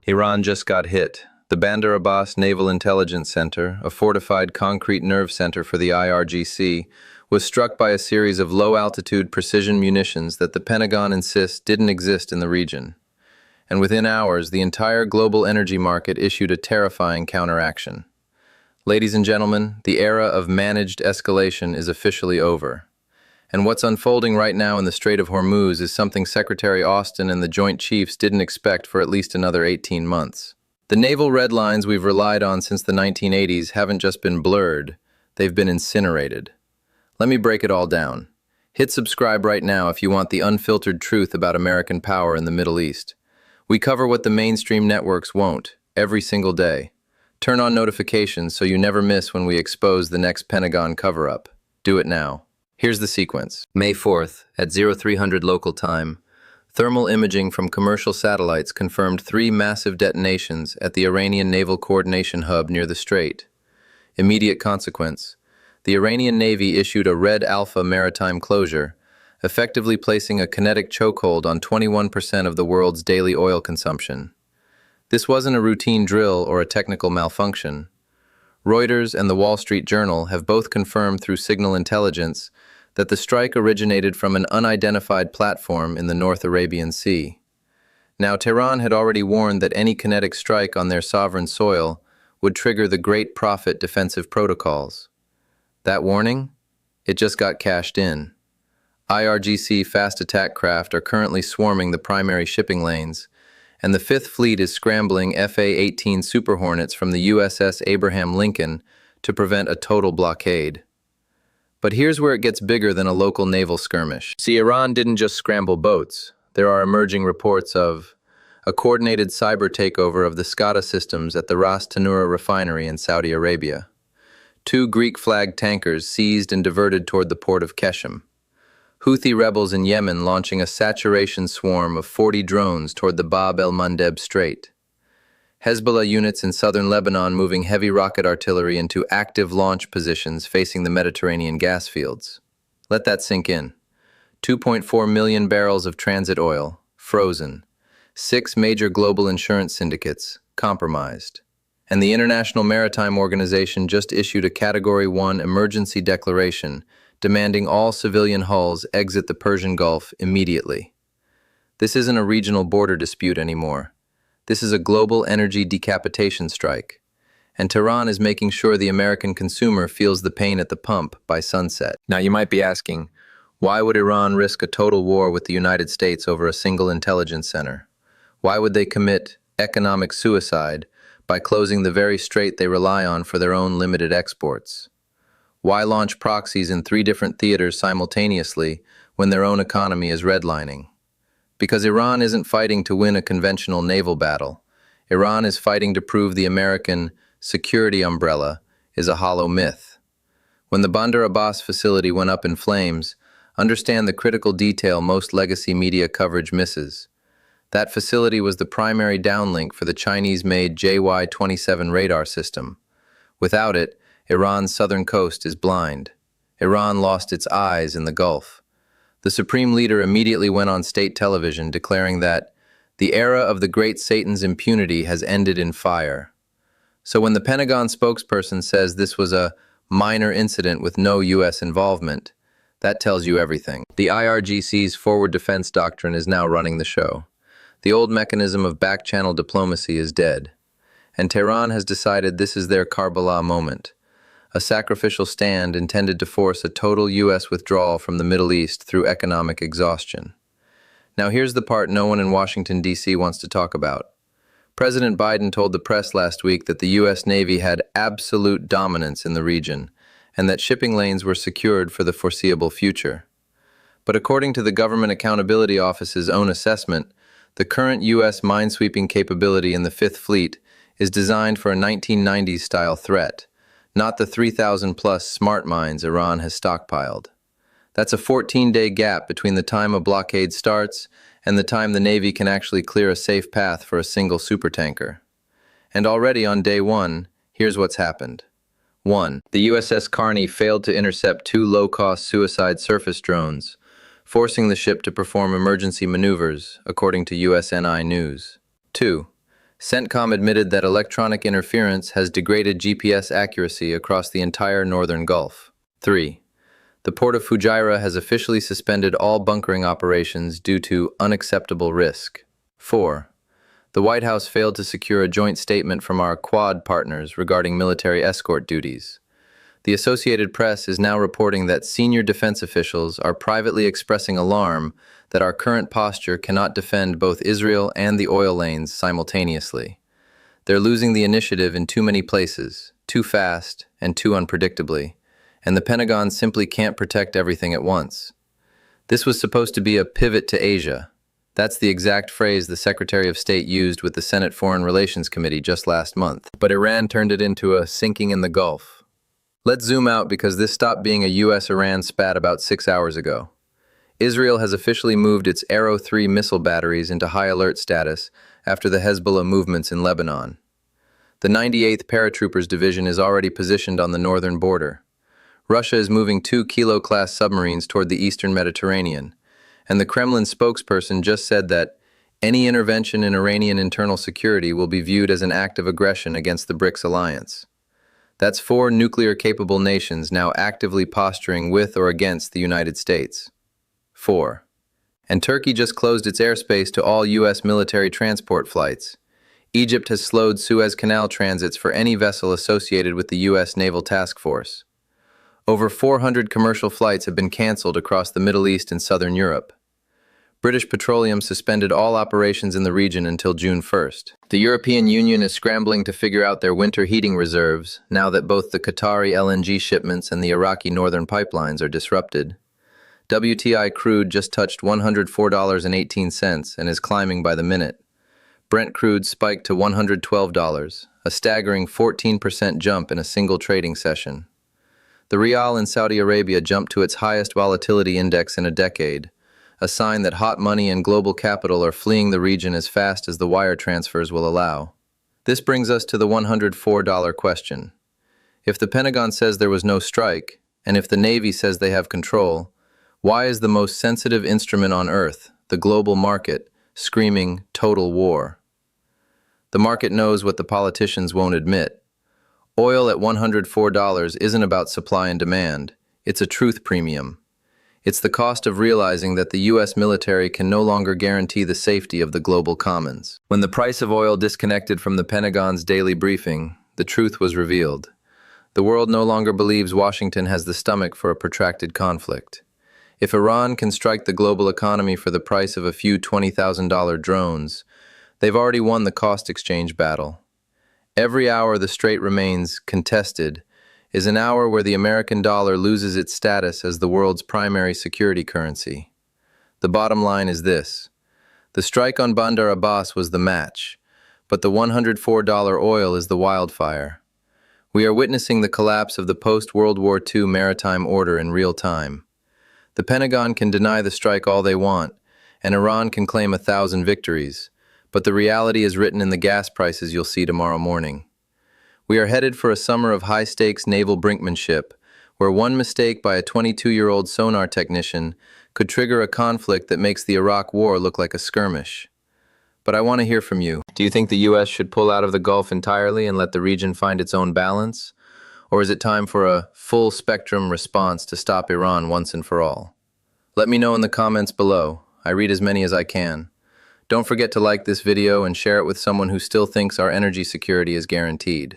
Iran just got hit. The Bandar Abbas Naval Intelligence Center, a fortified concrete nerve center for the IRGC, was struck by a series of low-altitude precision munitions that the Pentagon insists didn't exist in the region. And within hours, the entire global energy market issued a terrifying counteraction. Ladies and gentlemen, the era of managed escalation is officially over. And what's unfolding right now in the Strait of Hormuz is something Secretary Austin and the Joint Chiefs didn't expect for at least another 18 months. The naval red lines we've relied on since the 1980s haven't just been blurred, they've been incinerated. Let me break it all down. Hit subscribe right now if you want the unfiltered truth about American power in the Middle East. We cover what the mainstream networks won't, every single day. Turn on notifications so you never miss when we expose the next Pentagon cover-up. Do it now. Here's the sequence. May 4th, at 0300 local time, thermal imaging from commercial satellites confirmed 3 massive detonations at the Iranian Naval Coordination Hub near the Strait. Immediate consequence: the Iranian Navy issued a red alpha maritime closure, effectively placing a kinetic chokehold on 21% of the world's daily oil consumption. This wasn't a routine drill or a technical malfunction. Reuters and the Wall Street Journal have both confirmed through signal intelligence that the strike originated from an unidentified platform in the North Arabian Sea. Now, Tehran had already warned that any kinetic strike on their sovereign soil would trigger the Great Prophet defensive protocols. That warning? It just got cashed in. IRGC fast attack craft are currently swarming the primary shipping lanes, and the Fifth Fleet is scrambling FA-18 Super Hornets from the USS Abraham Lincoln to prevent a total blockade. But here's where it gets bigger than a local naval skirmish. See, Iran didn't just scramble boats. There are emerging reports of a coordinated cyber takeover of the SCADA systems at the Ras Tanura refinery in Saudi Arabia. 2 Greek-flagged tankers seized and diverted toward the port of Keshem. Houthi rebels in Yemen launching a saturation swarm of 40 drones toward the Bab el-Mandeb Strait. Hezbollah units in southern Lebanon moving heavy rocket artillery into active launch positions facing the Mediterranean gas fields. Let that sink in. 2.4 million barrels of transit oil, frozen. 6 major global insurance syndicates, compromised. And the International Maritime Organization just issued a Category 1 emergency declaration demanding all civilian hulls exit the Persian Gulf immediately. This isn't a regional border dispute anymore. This is a global energy decapitation strike, and Tehran is making sure the American consumer feels the pain at the pump by sunset. Now you might be asking, why would Iran risk a total war with the United States over a single intelligence center? Why would they commit economic suicide by closing the very strait they rely on for their own limited exports? Why launch proxies in 3 different theaters simultaneously when their own economy is redlining? Because Iran isn't fighting to win a conventional naval battle. Iran is fighting to prove the American security umbrella is a hollow myth. When the Bandar Abbas facility went up in flames, understand the critical detail most legacy media coverage misses. That facility was the primary downlink for the Chinese-made JY-27 radar system. Without it, Iran's southern coast is blind. Iran lost its eyes in the Gulf. The Supreme Leader immediately went on state television declaring that the era of the great Satan's impunity has ended in fire. So when the Pentagon spokesperson says this was a minor incident with no U.S. involvement, that tells you everything. The IRGC's forward defense doctrine is now running the show. The old mechanism of back-channel diplomacy is dead. And Tehran has decided this is their Karbala moment. A sacrificial stand intended to force a total U.S. withdrawal from the Middle East through economic exhaustion. Now here's the part no one in Washington, D.C. wants to talk about. President Biden told the press last week that the U.S. Navy had absolute dominance in the region and that shipping lanes were secured for the foreseeable future. But according to the Government Accountability Office's own assessment, the current U.S. minesweeping capability in the Fifth Fleet is designed for a 1990s-style threat, not the 3,000-plus smart mines Iran has stockpiled. That's a 14-day gap between the time a blockade starts and the time the Navy can actually clear a safe path for a single supertanker. And already on day 1, here's what's happened. 1. The USS Carney failed to intercept 2 low-cost suicide surface drones, forcing the ship to perform emergency maneuvers, according to USNI News. 2. CENTCOM admitted that electronic interference has degraded GPS accuracy across the entire northern Gulf. 3. The port of Fujairah has officially suspended all bunkering operations due to unacceptable risk. 4. The White House failed to secure a joint statement from our Quad partners regarding military escort duties. The Associated Press is now reporting that senior defense officials are privately expressing alarm that our current posture cannot defend both Israel and the oil lanes simultaneously. They're losing the initiative in too many places, too fast, and too unpredictably, and the Pentagon simply can't protect everything at once. This was supposed to be a pivot to Asia. That's the exact phrase the Secretary of State used with the Senate Foreign Relations Committee just last month. But Iran turned it into a sinking in the Gulf. Let's zoom out because this stopped being a U.S. Iran spat about 6 hours ago. Israel has officially moved its Arrow 3 missile batteries into high alert status after the Hezbollah movements in Lebanon. The 98th Paratroopers Division is already positioned on the northern border. Russia is moving 2 Kilo-class submarines toward the eastern Mediterranean, and the Kremlin spokesperson just said that any intervention in Iranian internal security will be viewed as an act of aggression against the BRICS alliance. That's 4 nuclear-capable nations now actively posturing with or against the United States. 4. And Turkey just closed its airspace to all U.S. military transport flights. Egypt has slowed Suez Canal transits for any vessel associated with the U.S. Naval Task Force. Over 400 commercial flights have been canceled across the Middle East and Southern Europe. British Petroleum suspended all operations in the region until June 1st. The European Union is scrambling to figure out their winter heating reserves now that both the Qatari LNG shipments and the Iraqi northern pipelines are disrupted. WTI crude just touched $104.18 and is climbing by the minute. Brent crude spiked to $112, a staggering 14% jump in a single trading session. The rial in Saudi Arabia jumped to its highest volatility index in a decade, a sign that hot money and global capital are fleeing the region as fast as the wire transfers will allow. This brings us to the $104 question. If the Pentagon says there was no strike, and if the Navy says they have control, why is the most sensitive instrument on Earth, the global market, screaming total war? The market knows what the politicians won't admit. Oil at $104 isn't about supply and demand, it's a truth premium. It's the cost of realizing that the U.S. military can no longer guarantee the safety of the global commons. When the price of oil disconnected from the Pentagon's daily briefing, the truth was revealed. The world no longer believes Washington has the stomach for a protracted conflict. If Iran can strike the global economy for the price of a few $20,000 drones, they've already won the cost exchange battle. Every hour the strait remains contested is an hour where the American dollar loses its status as the world's primary security currency. The bottom line is this. The strike on Bandar Abbas was the match, but the $104 oil is the wildfire. We are witnessing the collapse of the post-World War II maritime order in real time. The Pentagon can deny the strike all they want, and Iran can claim 1,000 victories, but the reality is written in the gas prices you'll see tomorrow morning. We are headed for a summer of high-stakes naval brinkmanship, where one mistake by a 22-year-old sonar technician could trigger a conflict that makes the Iraq War look like a skirmish. But I want to hear from you. Do you think the U.S. should pull out of the Gulf entirely and let the region find its own balance? Or is it time for a full-spectrum response to stop Iran once and for all? Let me know in the comments below. I read as many as I can. Don't forget to like this video and share it with someone who still thinks our energy security is guaranteed.